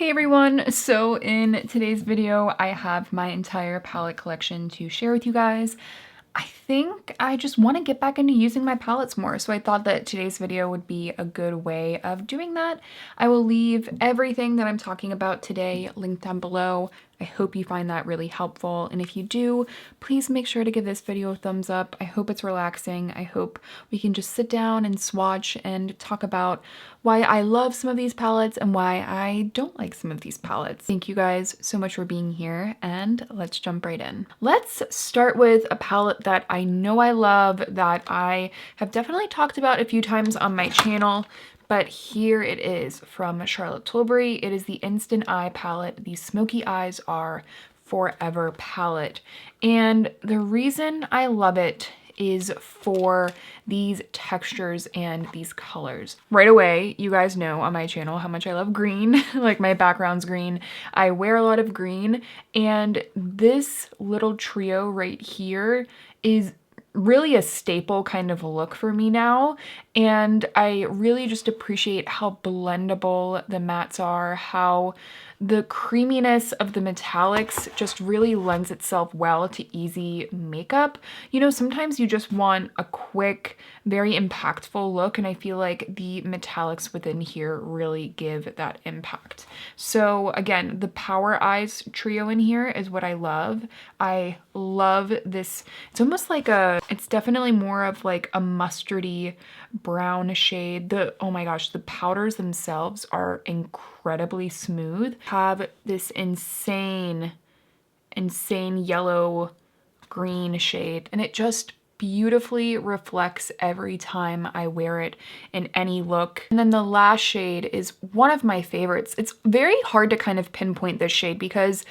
Hey everyone! So in today's video, I have my entire palette collection to share with you guys. I think I just want to get back into using my palettes more, so I thought that today's video would be a good way of doing that. I will leave everything that I'm talking about today linked down below. I hope you find that really helpful, and if you do, please make sure to give this video a thumbs up. I hope it's relaxing. I hope we can just sit down and swatch and talk about why I love some of these palettes and why I don't like some of these palettes. Thank you guys so much for being here, and let's jump right in. Let's start with a palette that I know I love, that I have definitely talked about a few times on my channel, but here it is from Charlotte Tilbury. It is the Instant Eye palette, the Smoky Eyes Are Forever palette. And the reason I love it is for these textures and these colors. Right away, you guys know on my channel how much I love green, like my background's green. I wear a lot of green, and this little trio right here is really a staple kind of look for me now, and I really just appreciate how blendable the mattes are, how the creaminess of the metallics just really lends itself well to easy makeup. You know, sometimes you just want a quick, very impactful look, and I feel like the metallics within here really give that impact. So again, the Power Eyes trio in here is what I love. I love this. It's almost like it's definitely more of like a mustardy brown shade. Oh my gosh, the powders themselves are incredibly smooth. Have this insane yellow green shade, and it just beautifully reflects every time I wear it in any look. And then the last shade is one of my favorites. It's very hard to kind of pinpoint this shade because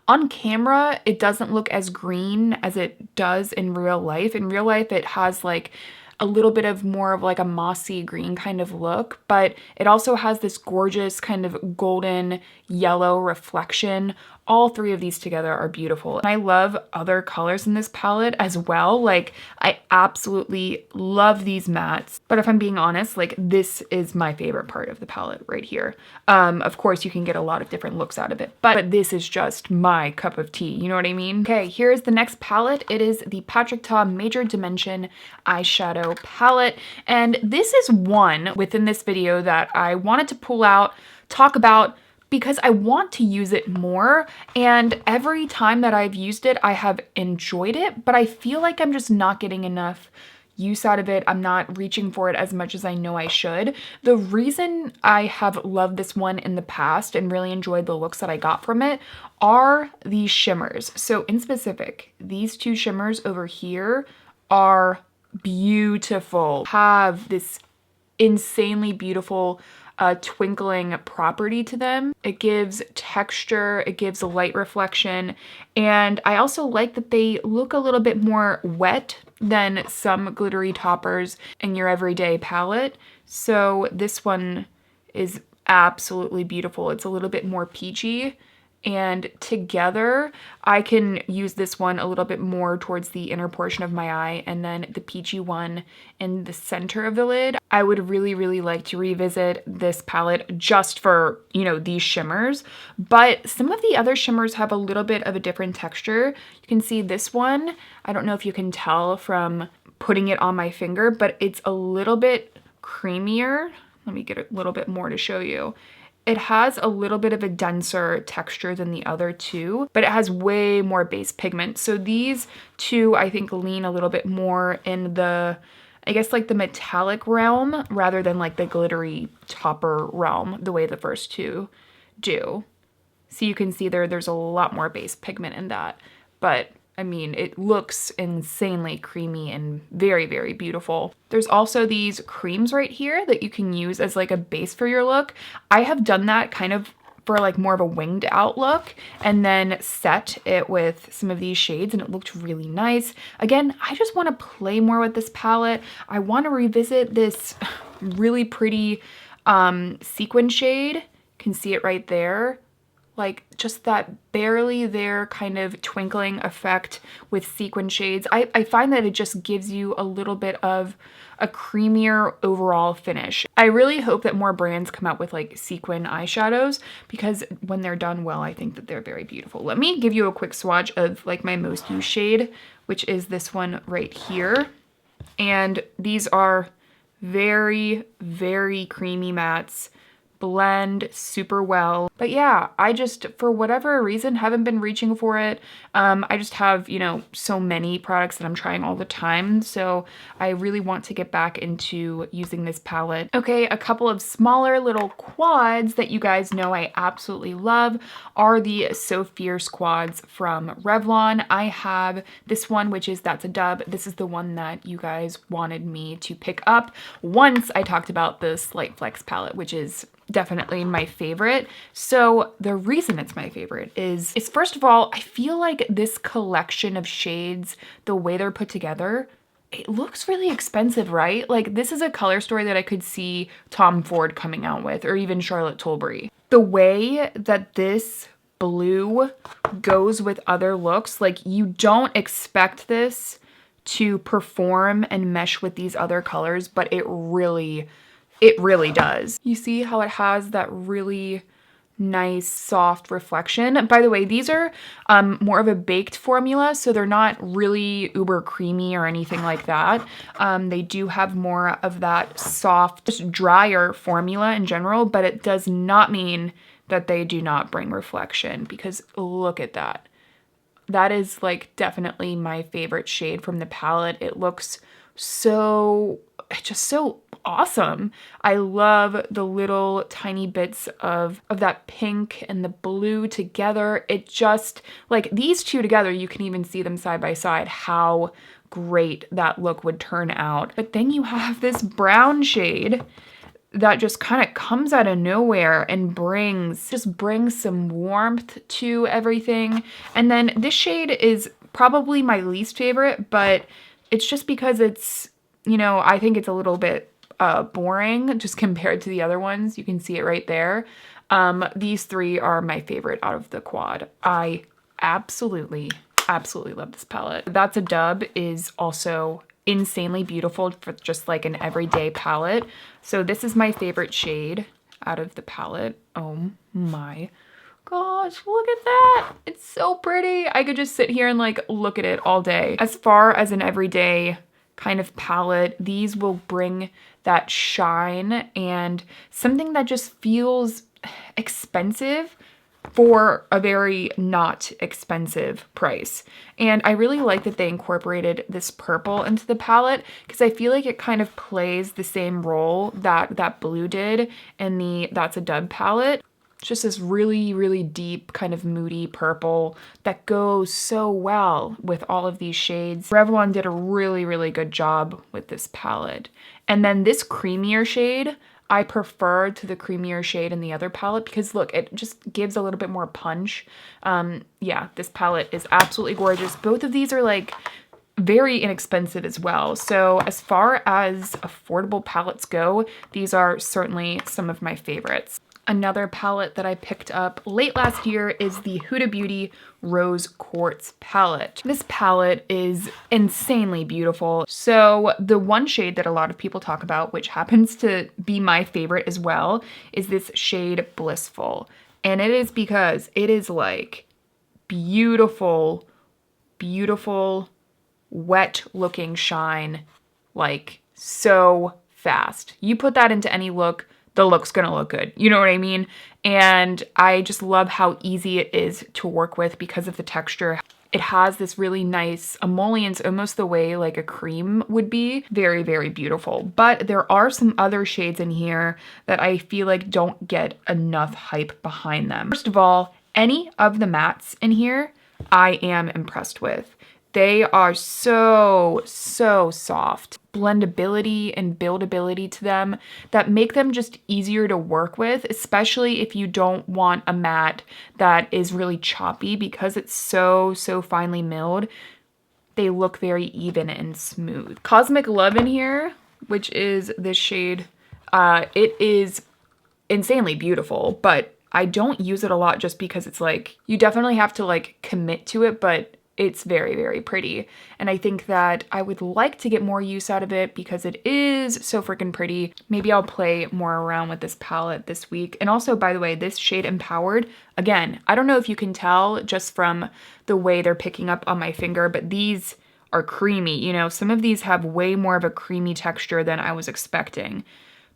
on camera, it doesn't look as green as it does in real life. In real life, it has like a little bit of more of like a mossy green kind of look, but it also has this gorgeous kind of golden yellow reflection. All three of these together are beautiful. And I love other colors in this palette as well. Like, I absolutely love these mattes, but if I'm being honest, like, this is my favorite part of the palette right here. Of course, you can get a lot of different looks out of it, but this is just my cup of tea, you know what I mean? Okay, here's the next palette. It is the Patrick Ta Major Dimension Eyeshadow palette, and this is one within this video that I wanted to pull out, talk about, because I want to use it more, and every time that I've used it, I have enjoyed it, but I feel like I'm just not getting enough use out of it. I'm not reaching for it as much as I know I should. The reason I have loved this one in the past and really enjoyed the looks that I got from it are these shimmers. So in specific, these two shimmers over here are beautiful, have this insanely beautiful twinkling property to them. It gives texture, it gives a light reflection, and I also like that they look a little bit more wet than some glittery toppers in your everyday palette. So this one is absolutely beautiful. It's a little bit more peachy, and together I can use this one a little bit more towards the inner portion of my eye, and then the peachy one in the center of the lid. I would really, really like to revisit this palette just for, you know, these shimmers, but some of the other shimmers have a little bit of a different texture. You can see this one, I don't know if you can tell from putting it on my finger, but it's a little bit creamier. Let me get a little bit more to show you. It has a little bit of a denser texture than the other two, but it has way more base pigment. So these two, I think, lean a little bit more in the, I guess, like the metallic realm rather than like the glittery topper realm, the way the first two do. So you can see there's a lot more base pigment in that, but I mean, it looks insanely creamy and very, very beautiful. There's also these creams right here that you can use as like a base for your look. I have done that kind of for like more of a winged out look and then set it with some of these shades, and it looked really nice. Again, I just want to play more with this palette. I want to revisit this really pretty sequin shade. You can see it right there. like just that barely there kind of twinkling effect with sequin shades. I find that it just gives you a little bit of a creamier overall finish. I really hope that more brands come out with like sequin eyeshadows, because when they're done well, I think that they're very beautiful. Let me give you a quick swatch of like my most used shade, which is this one right here. And these are very, very creamy mattes, blend super well. But yeah, I just, for whatever reason, haven't been reaching for it. I just have, you know, so many products that I'm trying all the time. So I really want to get back into using this palette. Okay, a couple of smaller little quads that you guys know I absolutely love are the So Fierce quads from Revlon. I have this one, which is That's a Dub. This is the one that you guys wanted me to pick up once I talked about this Light Flex palette, which is definitely my favorite. So the reason it's my favorite is first of all, I feel like this collection of shades, the way they're put together, it looks really expensive, right? Like this is a color story that I could see Tom Ford coming out with, or even Charlotte Tilbury. The way that this blue goes with other looks, like you don't expect this to perform and mesh with these other colors, but it really does. You see how it has that really nice soft reflection. By the way, these are more of a baked formula, so they're not really uber creamy or anything like that. They do have more of that soft, just drier formula in general, but it does not mean that they do not bring reflection, because look at that. That is like definitely my favorite shade from the palette. It looks so, just so awesome. I love the little tiny bits of that pink and the blue together. It just, like these two together, you can even see them side by side, how great that look would turn out. But then you have this brown shade that just kind of comes out of nowhere and brings some warmth to everything. And then this shade is probably my least favorite, but it's just because it's, you know, I think it's a little bit boring just compared to the other ones. You can see it right there. These three are my favorite out of the quad. I absolutely love this palette. That's a Dub is also insanely beautiful for just like an everyday palette. So this is my favorite shade out of the palette. Oh my gosh, look at that. It's so pretty. I could just sit here and like look at it all day. As far as an everyday kind of palette, these will bring that shine and something that just feels expensive for a very not expensive price. And I really like that they incorporated this purple into the palette, because I feel like it kind of plays the same role that that blue did in the That's a Dub palette. It's just this really, really deep kind of moody purple that goes so well with all of these shades. Revlon did a really, really good job with this palette. And then this creamier shade, I prefer to the creamier shade in the other palette, because look, it just gives a little bit more punch. Yeah, this palette is absolutely gorgeous. Both of these are like very inexpensive as well. So as far as affordable palettes go, these are certainly some of my favorites. Another palette that I picked up late last year is the Huda Beauty Rose Quartz palette. This palette is insanely beautiful. So the one shade that a lot of people talk about, which happens to be my favorite as well, is this shade Blissful. And it is because it is like beautiful, beautiful, wet looking shine, like so fast. You put that into any look, the look's gonna look good. You know what I mean? And I just love how easy it is to work with because of the texture. It has this really nice emollients, almost the way like a cream would be. Very, very beautiful. But there are some other shades in here that I feel like don't get enough hype behind them. First of all, any of the mattes in here, I am impressed with. They are so, so soft. Blendability and buildability to them that make them just easier to work with, especially if you don't want a matte that is really choppy, because it's so, so finely milled. They look very even and smooth. Cosmic Love in here, which is this shade, it is insanely beautiful, but I don't use it a lot just because it's like, you definitely have to like commit to it, but it's very, very pretty. And I think that I would like to get more use out of it because it is so freaking pretty. Maybe I'll play more around with this palette this week. And also, by the way, this shade Empowered, again, I don't know if you can tell just from the way they're picking up on my finger, but these are creamy. You know, some of these have way more of a creamy texture than I was expecting.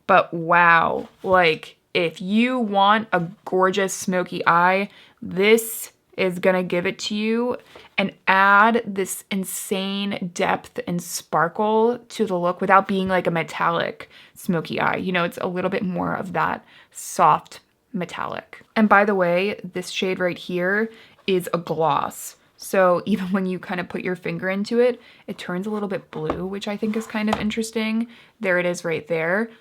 But wow, like if you want a gorgeous smoky eye, this is gonna give it to you and add this insane depth and sparkle to the look without being like a metallic smoky eye. You know, it's a little bit more of that soft metallic. And by the way, this shade right here is a gloss. So even when you kind of put your finger into it, it turns a little bit blue, which I think is kind of interesting. There it is right there.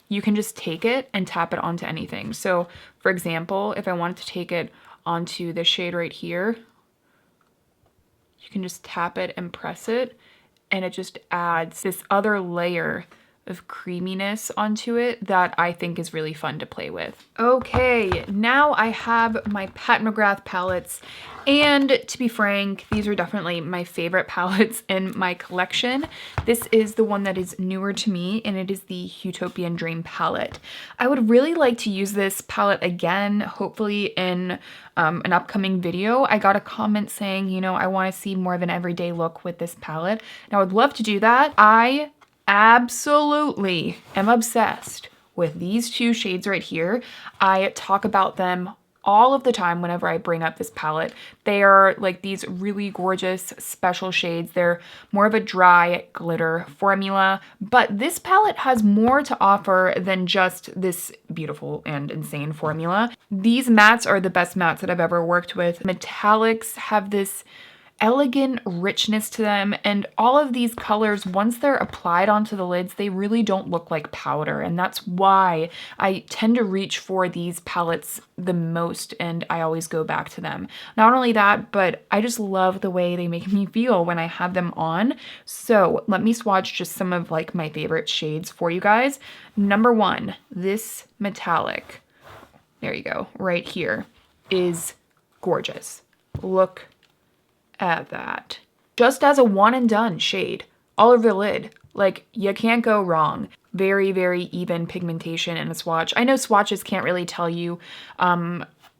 You can just take it and tap it onto anything. So for example, if I wanted to take it onto this shade right here, you can just tap it and press it, and it just adds this other layer of creaminess onto it that I think is really fun to play with. Okay, now I have my Pat McGrath palettes, and to be frank, these are definitely my favorite palettes in my collection. This is the one that is newer to me, and it is the Huetopian Dream palette. I would really like to use this palette again, hopefully in an upcoming video. I got a comment saying, you know, I want to see more of an everyday look with this palette, and I would love to do that. I absolutely am obsessed with these two shades right here. I talk about them all of the time whenever I bring up this palette. They are like these really gorgeous special shades. They're more of a dry glitter formula, but this palette has more to offer than just this beautiful and insane formula. These mattes are the best mattes that I've ever worked with. Metallics have this elegant richness to them, and all of these colors, once they're applied onto the lids, they really don't look like powder, and that's why I tend to reach for these palettes the most, and I always go back to them. Not only that, but I just love the way they make me feel when I have them on. So let me swatch just some of like my favorite shades for you guys. Number one, this metallic, there you go, right here, is gorgeous. Look at that. Just as a one and done shade all over the lid. Like, you can't go wrong. Very, very even pigmentation in a swatch. I know swatches can't really tell you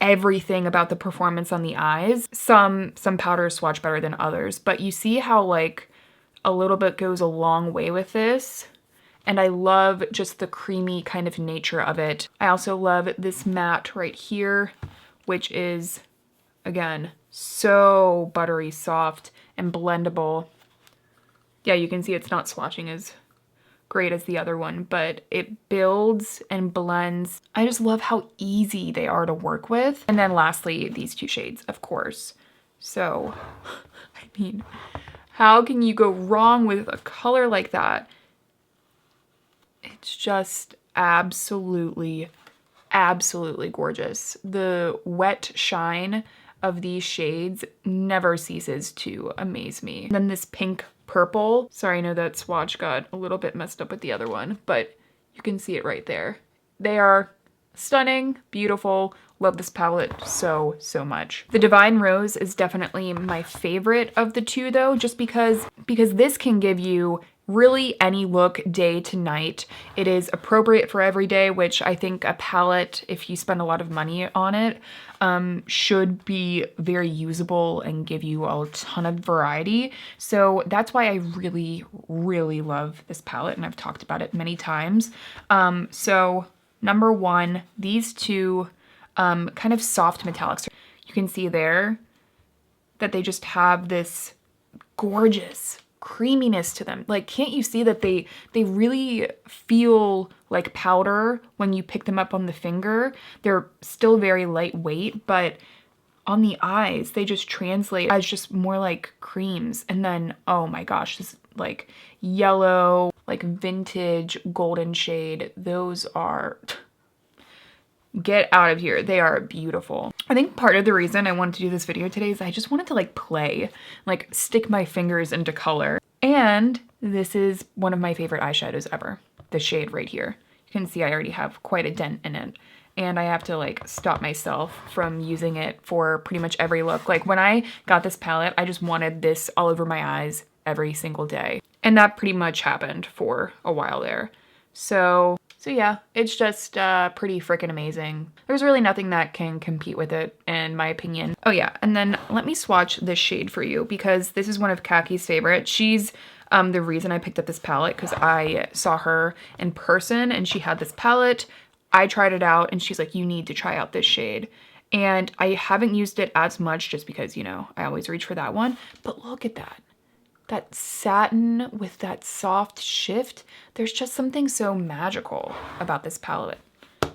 everything about the performance on the eyes. Some powders swatch better than others, but you see how like a little bit goes a long way with this. And I love just the creamy kind of nature of it. I also love this matte right here, which is, again, so buttery soft and blendable. Yeah, you can see it's not swatching as great as the other one, but it builds and blends. I just love how easy they are to work with. And then lastly, these two shades, of course. So, I mean, how can you go wrong with a color like that? It's just absolutely, absolutely gorgeous. The wet shine of these shades never ceases to amaze me. And then this pink purple, sorry, I know that swatch got a little bit messed up with the other one, but you can see it right there. They are stunning, beautiful. Love this palette so, so much. The Divine Rose is definitely my favorite of the two though, just because this can give you really any look day to night. It is appropriate for every day, which I think a palette, if you spend a lot of money on it, should be very usable and give you a ton of variety. So that's why I really, really love this palette, and I've talked about it many times. So number one, these two kind of soft metallics. You can see there that they just have this gorgeous creaminess to them. Like, can't you see that they really feel like powder when you pick them up on the finger? They're still very lightweight, but on the eyes, they just translate as just more like creams. And then, oh my gosh, this like yellow, like vintage golden shade. Those are, get out of here. They are beautiful. I think part of the reason I wanted to do this video today is I just wanted to like play, like stick my fingers into color. And this is one of my favorite eyeshadows ever. The shade right here. You can see I already have quite a dent in it. and I have to like stop myself from using it for pretty much every look. Like when I got this palette, I just wanted this all over my eyes every single day. And that pretty much happened for a while there. So yeah, it's just pretty freaking amazing. There's really nothing that can compete with it, in my opinion. Oh yeah, and then let me swatch this shade for you because this is one of Kaki's favorites. She's the reason I picked up this palette because I saw her in person and she had this palette. I tried it out and she's like, you need to try out this shade. And I haven't used it as much just because, you know, I always reach for that one. But look at that. That satin with that soft shift. There's just something so magical about this palette.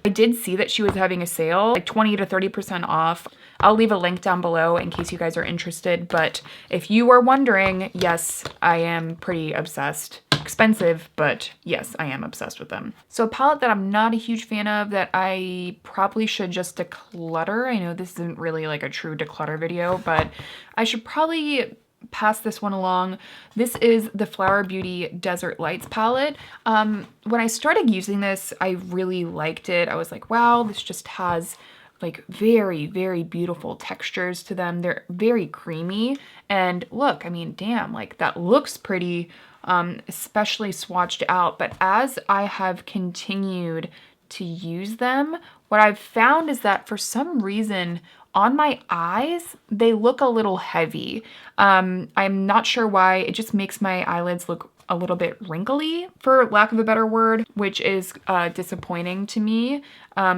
I did see that she was having a sale, like 20 to 30% off. I'll leave a link down below in case you guys are interested. But if you are wondering, yes, I am pretty obsessed. Expensive, but yes, I am obsessed with them. So a palette that I'm not a huge fan of that I probably should just declutter. I know this isn't really like a true declutter video, but I should probably pass this one along. This is the Flower Beauty Desert Lights palette. When I started using this, I really liked it. I was like, wow, this just has like very, very beautiful textures to them. They're very creamy. And look, I mean, damn, like that looks pretty, especially swatched out. But as I have continued to use them, what I've found is that for some reason, on my eyes, they look a little heavy. I'm not sure why. It just makes my eyelids look a little bit wrinkly, for lack of a better word, which is disappointing to me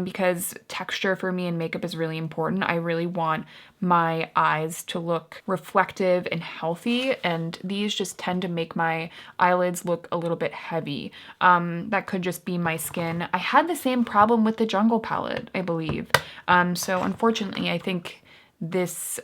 because texture for me in makeup is really important. I really want my eyes to look reflective and healthy, and these just tend to make my eyelids look a little bit heavy. That could just be my skin. I had the same problem with the Jungle palette, I believe. So unfortunately, I think this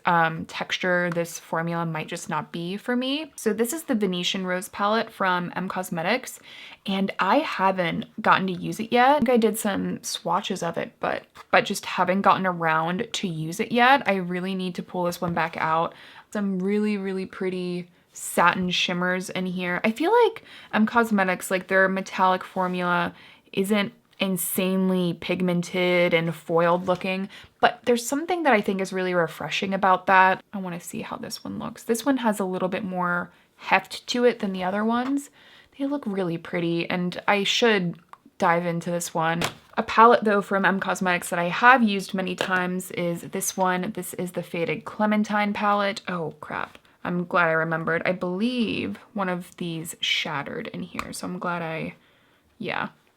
texture, this formula might just not be for me. So this is the Venetian Rose palette from M Cosmetics, and I haven't gotten to use it yet. I think I did some swatches of it, but just haven't gotten around to use it yet. I really need to pull this one back out. Some really, really pretty satin shimmers in here. I feel like M Cosmetics, like their metallic formula isn't insanely pigmented and foiled looking, but there's something that I think is really refreshing about that. I want to see how this one looks. This one has a little bit more heft to it than the other ones. They look really pretty, and I should dive into this one. A palette though from M Cosmetics that I have used many times is this one. This is the Faded Clementine palette. Oh crap. I'm glad I remembered. I believe one of these shattered in here, so I'm glad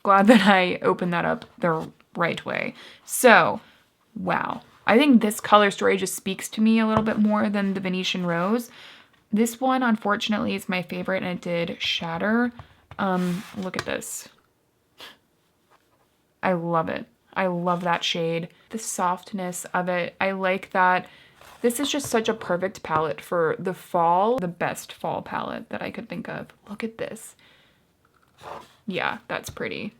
glad that I opened that up the right way. So, wow. I think this color story just speaks to me a little bit more than the Venetian Rose. This one, unfortunately, is my favorite, and it did shatter. Look at this. I love it. I love that shade. The softness of it. I like that. This is just such a perfect palette for the fall. The best fall palette that I could think of. Look at this. Yeah, that's pretty.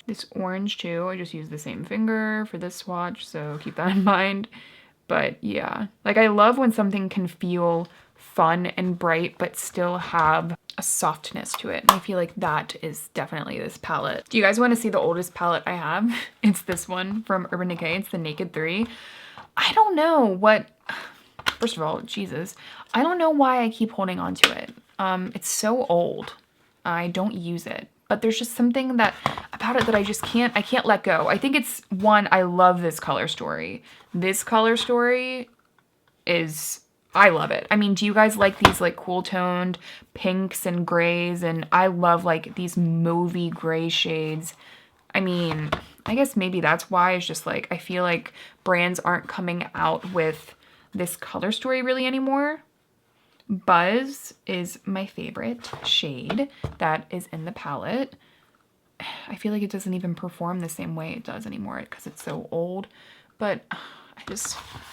This orange too, I just used the same finger for this swatch, so keep that in mind. But yeah, like I love when something can feel fun and bright, but still have a softness to it. And I feel like that is definitely this palette. Do you guys want to see the oldest palette I have? It's this one from Urban Decay. It's the Naked 3. I don't know what, first of all, Jesus, I don't know why I keep holding on to it. It's so old. I don't use it, but there's just something about it that I can't let go. I think it's one, I love this color story. This color story is, I love it. I mean, do you guys like these like cool toned pinks and grays? And I love like these mauvey gray shades. I mean, I guess maybe that's why it's just like, I feel like brands aren't coming out with this color story really anymore. Buzz is my favorite shade that is in the palette. I feel like it doesn't even perform the same way it does anymore because it's so old, but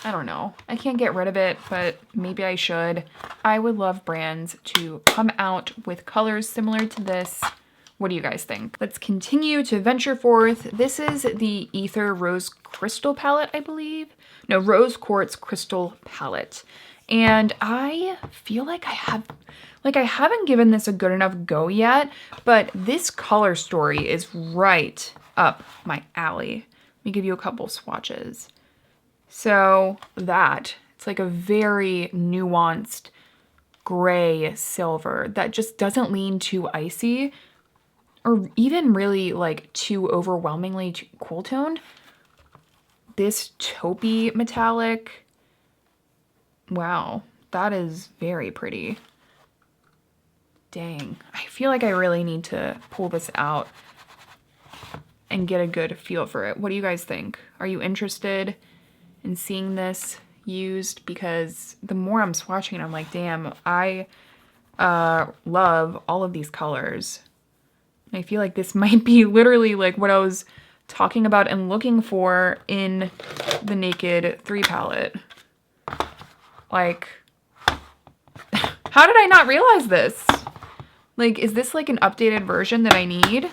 I don't know. I can't get rid of it, but maybe I should. I would love brands to come out with colors similar to this. What do you guys think? Let's continue to venture forth. This is the Aether Rose Crystal palette, I believe. No, Rose Quartz Crystal palette. And I feel like I haven't given this a good enough go yet, but this color story is right up my alley. Let me give you a couple swatches. So that, it's like a very nuanced gray silver that just doesn't lean too icy or even really like too overwhelmingly cool toned. This taupey metallic, wow, that is very pretty. Dang, I feel like I really need to pull this out and get a good feel for it. What do you guys think? Are you interested in seeing this used? Because the more I'm swatching it, I'm like, damn, I love all of these colors. I feel like this might be literally like what I was talking about and looking for in the Naked 3 palette. Like, how did I not realize this? Like, is this like an updated version that I need?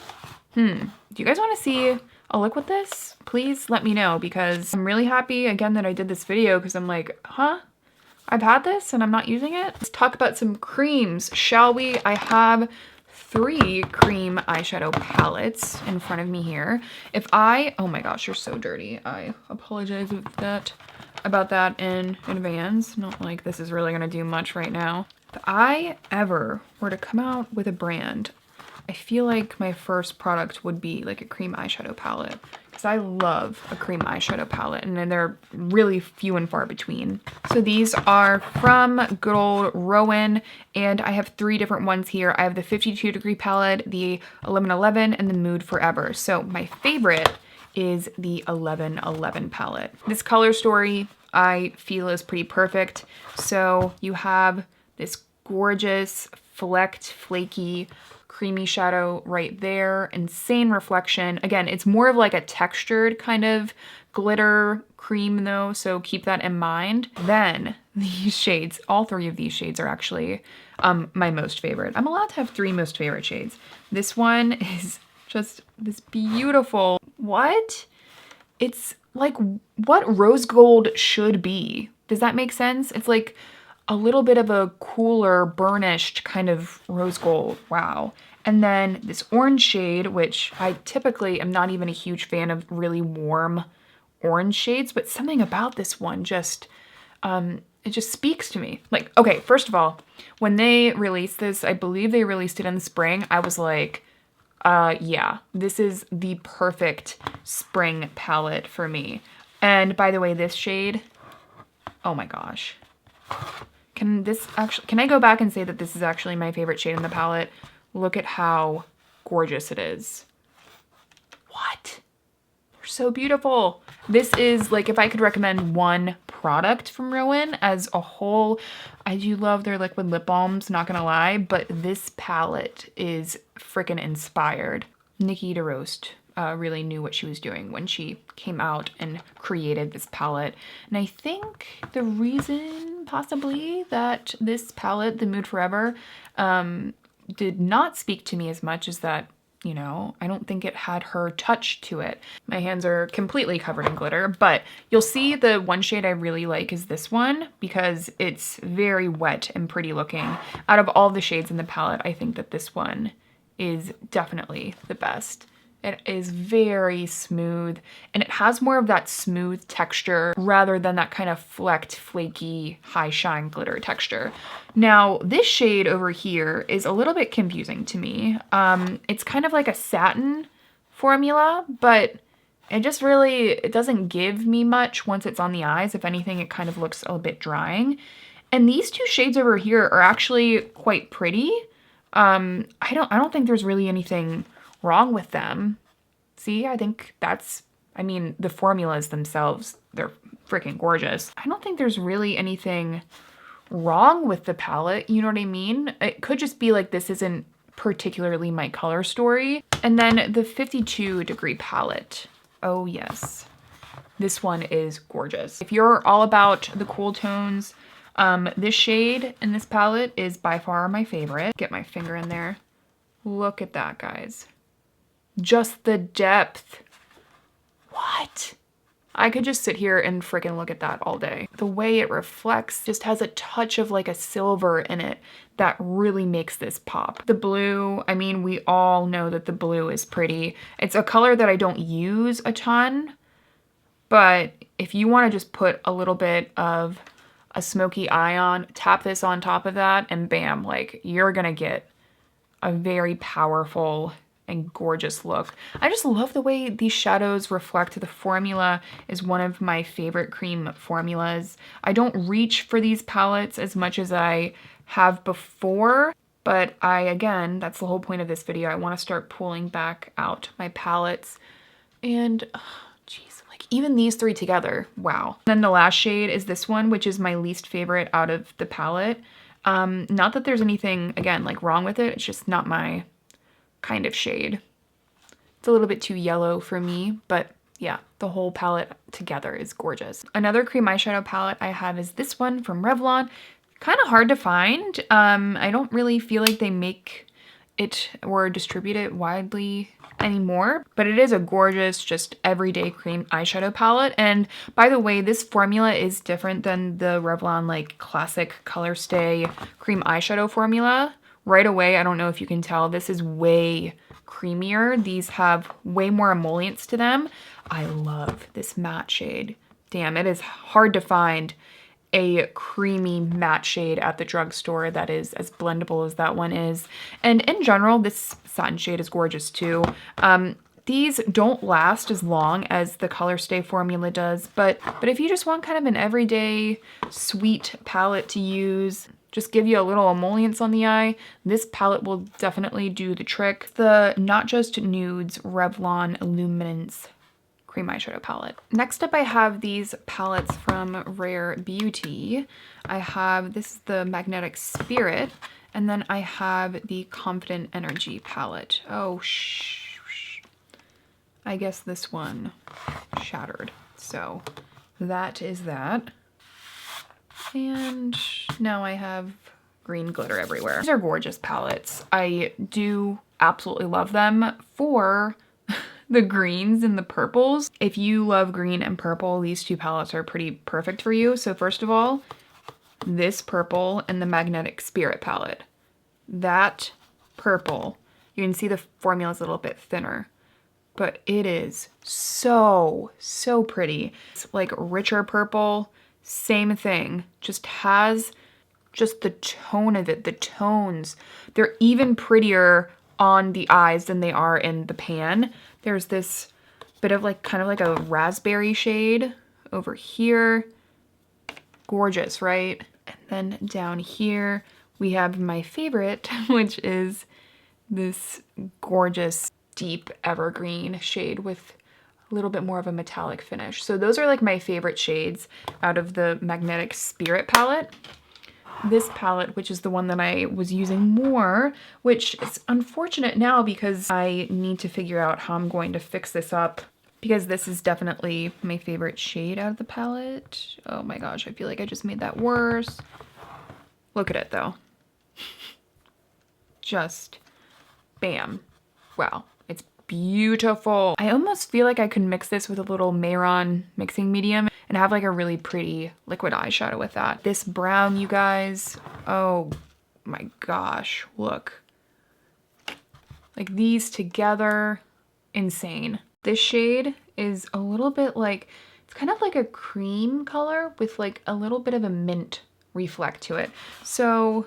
Do you guys want to see a look with this? Please let me know, because I'm really happy again that I did this video, because I'm like, huh? I've had this and I'm not using it? Let's talk about some creams, shall we? I have 3 cream eyeshadow palettes in front of me here. Oh my gosh, you're so dirty. I apologize about that in advance. Not like this is really gonna do much right now. If I ever were to come out with a brand, I feel like my first product would be like a cream eyeshadow palette, because I love a cream eyeshadow palette, and then they're really few and far between. So these are from good old Róen, and I have 3 different ones here. I have the 52 degree palette, the 1111, and the Mood Forever. So my favorite is the 1111 palette. This color story I feel is pretty perfect. So you have this gorgeous, flecked, flaky, creamy shadow right there. Insane reflection. Again, it's more of like a textured kind of glitter cream though, so keep that in mind. Then these shades, all 3 of these shades are actually my most favorite. I'm allowed to have 3 most favorite shades. This one is just this beautiful, what? It's like what rose gold should be. Does that make sense? It's like a little bit of a cooler, burnished kind of rose gold. Wow. And then this orange shade, which I typically am not even a huge fan of really warm orange shades, but something about this one just, it just speaks to me. Like, okay, first of all, when they released this, I believe they released it in the spring, I was like, yeah, this is the perfect spring palette for me. And by the way, this shade, oh my gosh. Can I go back and say that this is actually my favorite shade in the palette? Look at how gorgeous it is. What? They're so beautiful. This is like, if I could recommend one product from Róen as a whole, I do love their liquid lip balms, not gonna lie, but this palette is freaking inspired. Nikki DeRoast really knew what she was doing when she came out and created this palette. And I think the reason possibly that this palette, the Mood Forever, did not speak to me as much is that, you know, I don't think it had her touch to it. My hands are completely covered in glitter, but you'll see the one shade I really like is this one because it's very wet and pretty looking. Out of all the shades in the palette, I think that this one is definitely the best. It is very smooth and it has more of that smooth texture rather than that kind of flecked, flaky, high shine glitter texture. Now, this shade over here is a little bit confusing to me. It's kind of like a satin formula, but it just really, it doesn't give me much once it's on the eyes. If anything, it kind of looks a bit drying. And these 2 shades over here are actually quite pretty. I don't think there's really anything wrong with them. See, I think that's, I mean, the formulas themselves, they're freaking gorgeous. I don't think there's really anything wrong with the palette, you know what I mean? It could just be like this isn't particularly my color story. And then the 52 degree palette. Oh yes, this one is gorgeous. If you're all about the cool tones, this shade in this palette is by far my favorite. Get my finger in there. Look at that, guys. Just the depth. What? I could just sit here and freaking look at that all day. The way it reflects just has a touch of like a silver in it that really makes this pop. The blue, I mean, we all know that the blue is pretty. It's a color that I don't use a ton, but if you want to just put a little bit of a smoky eye on, tap this on top of that, and bam, like you're gonna get a very powerful and gorgeous look. I just love the way these shadows reflect. The formula is one of my favorite cream formulas. I don't reach for these palettes as much as I have before, but again, that's the whole point of this video. I want to start pulling back out my palettes, and geez, like even these three together, wow. Then the last shade is this one, which is my least favorite out of the palette. Not that there's anything, again, like wrong with it. It's just not my kind of shade. It's a little bit too yellow for me, but yeah, the whole palette together is gorgeous. Another cream eyeshadow palette I have is this one from Revlon. Kind of hard to find. I don't really feel like they make it or distribute it widely anymore, but it is a gorgeous, just everyday cream eyeshadow palette. And by the way, this formula is different than the Revlon like classic Color Stay cream eyeshadow formula. Right away, I don't know if you can tell, this is way creamier. These have way more emollients to them. I love this matte shade. Damn, it is hard to find a creamy matte shade at the drugstore that is as blendable as that one is. And in general, this satin shade is gorgeous too. These don't last as long as the Color Stay formula does, but if you just want kind of an everyday sweet palette to use, just give you a little emollients on the eye, this palette will definitely do the trick. The Not Just Nudes Revlon Illuminance cream eyeshadow palette. Next up, I have these palettes from Rare Beauty. I have, this is the Magnetic Spirit, and then I have the Confident Energy palette. Oh, I guess this one shattered. So that is that. And now I have green glitter everywhere. These are gorgeous palettes. I do absolutely love them for the greens and the purples. If you love green and purple, these two palettes are pretty perfect for you. So first of all, this purple and the Magnetic Spirit palette. That purple, you can see the formula is a little bit thinner, but it is so, so pretty. It's like richer purple. Same thing, just has just the tone of it, the tones. They're even prettier on the eyes than they are in the pan. There's this bit of like, kind of like a raspberry shade over here. Gorgeous, right? And then down here, we have my favorite, which is this gorgeous deep evergreen shade with a little bit more of a metallic finish. So those are like my favorite shades out of the Magnetic Spirit palette. This palette, which is the one that I was using more, which is unfortunate now because I need to figure out how I'm going to fix this up, because this is definitely my favorite shade out of the palette. Oh my gosh, I feel like I just made that worse. Look at it though. Just bam. Wow. It's beautiful. I almost feel like I could mix this with a little Mehron mixing medium and have like a really pretty liquid eyeshadow with that. This brown, you guys, oh my gosh, look. Like these together, insane. This shade is a little bit like, it's kind of like a cream color with like a little bit of a mint reflect to it. So,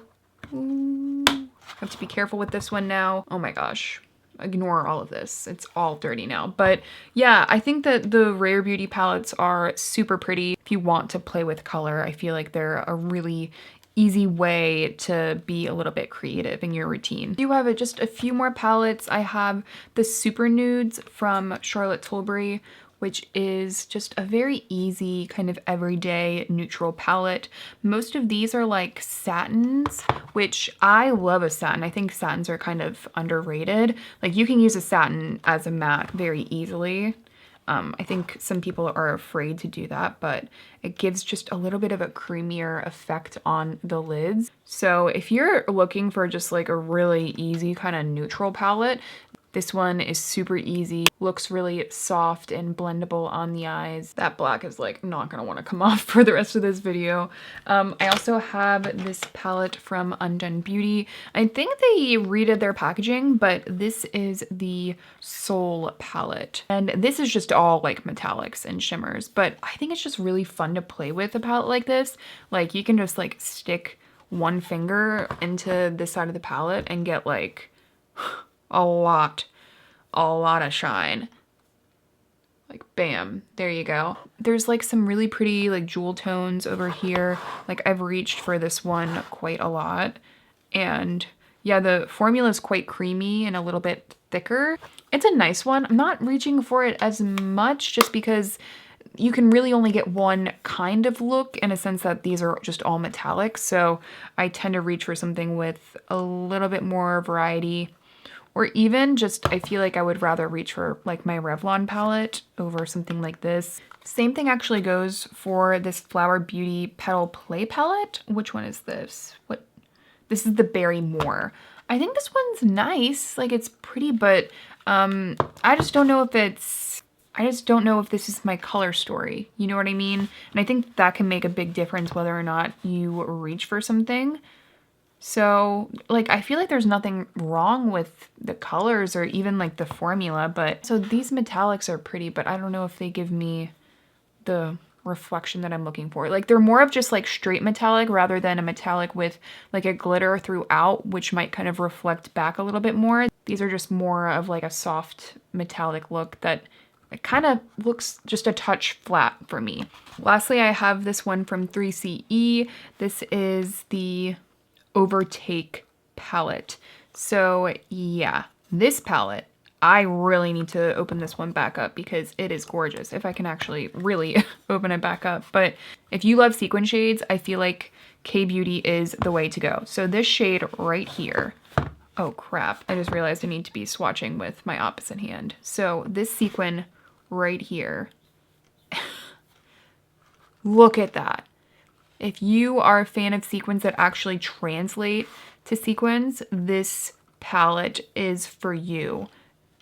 I have to be careful with this one now. Oh my gosh. Ignore all of this. It's all dirty now. But yeah, I think that the Rare Beauty palettes are super pretty. If you want to play with color, I feel like they're a really easy way to be a little bit creative in your routine. I do have just a few more palettes. I have the Super Nudes from Charlotte Tilbury, which is just a very easy kind of everyday neutral palette. Most of these are like satins, which I love a satin. I think satins are kind of underrated. Like you can use a satin as a matte very easily. I think some people are afraid to do that, but it gives just a little bit of a creamier effect on the lids. So if you're looking for just like a really easy kind of neutral palette, This one is super easy, looks really soft and blendable on the eyes. That black is like not gonna wanna come off for the rest of this video. I also have this palette from Undone Beauty. I think they redid their packaging, but this is the Soul palette. And this is just all like metallics and shimmers, but I think it's just really fun to play with a palette like this. Like you can just like stick one finger into this side of the palette and get like a lot of shine. Like bam, there you go. There's like some really pretty like jewel tones over here. Like I've reached for this one quite a lot. And yeah, the formula is quite creamy and a little bit thicker. It's a nice one. I'm not reaching for it as much just because you can really only get one kind of look in a sense that these are just all metallic. So I tend to reach for something with a little bit more variety. Or even just, I feel like I would rather reach for like my Revlon palette over something like this. Same thing actually goes for this Flower Beauty Petal Play palette. Which one is this? What? This is the Berry Moor. I think this one's nice. Like it's pretty, but I just don't know if this is my color story. You know what I mean? And I think that can make a big difference whether or not you reach for something. So like, I feel like there's nothing wrong with the colors or even like the formula, but so these metallics are pretty, but I don't know if they give me the reflection that I'm looking for. Like they're more of just like straight metallic rather than a metallic with like a glitter throughout, which might kind of reflect back a little bit more. These are just more of like a soft metallic look that it kind of looks just a touch flat for me. Lastly, I have this one from 3CE. This is the Overtake palette. So yeah, this palette, I really need to open this one back up because it is gorgeous. If I can actually really open it back up. But if you love sequin shades, I feel like K-Beauty is the way to go. So this shade right here, oh crap, I just realized I need to be swatching with my opposite hand. So this sequin right here, look at that. If you are a fan of sequins that actually translate to sequins, this palette is for you.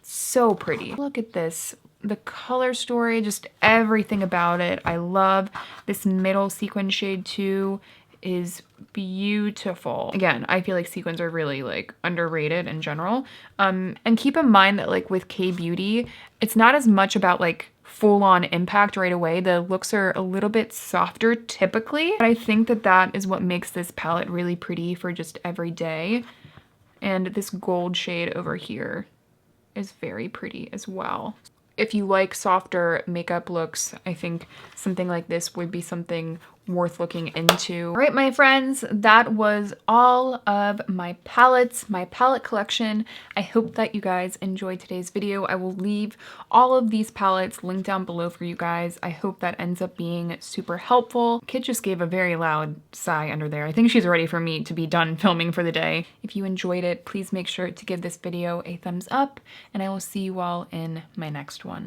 So pretty. Look at this. The color story, just everything about it. I love this middle sequin shade too. Is beautiful. Again, I feel like sequins are really like underrated in general. And keep in mind that like with K-Beauty, it's not as much about like full-on impact right away. The looks are a little bit softer typically, but I think that that is what makes this palette really pretty for just every day. And this gold shade over here is very pretty as well. If you like softer makeup looks, I think something like this would be something worth looking into. All right, my friends, that was all of my palettes, my palette collection. I hope that you guys enjoyed today's video. I will leave all of these palettes linked down below for you guys. I hope that ends up being super helpful. Kid just gave a very loud sigh under there. I think she's ready for me to be done filming for the day. If you enjoyed it, please make sure to give this video a thumbs up, and I will see you all in my next one.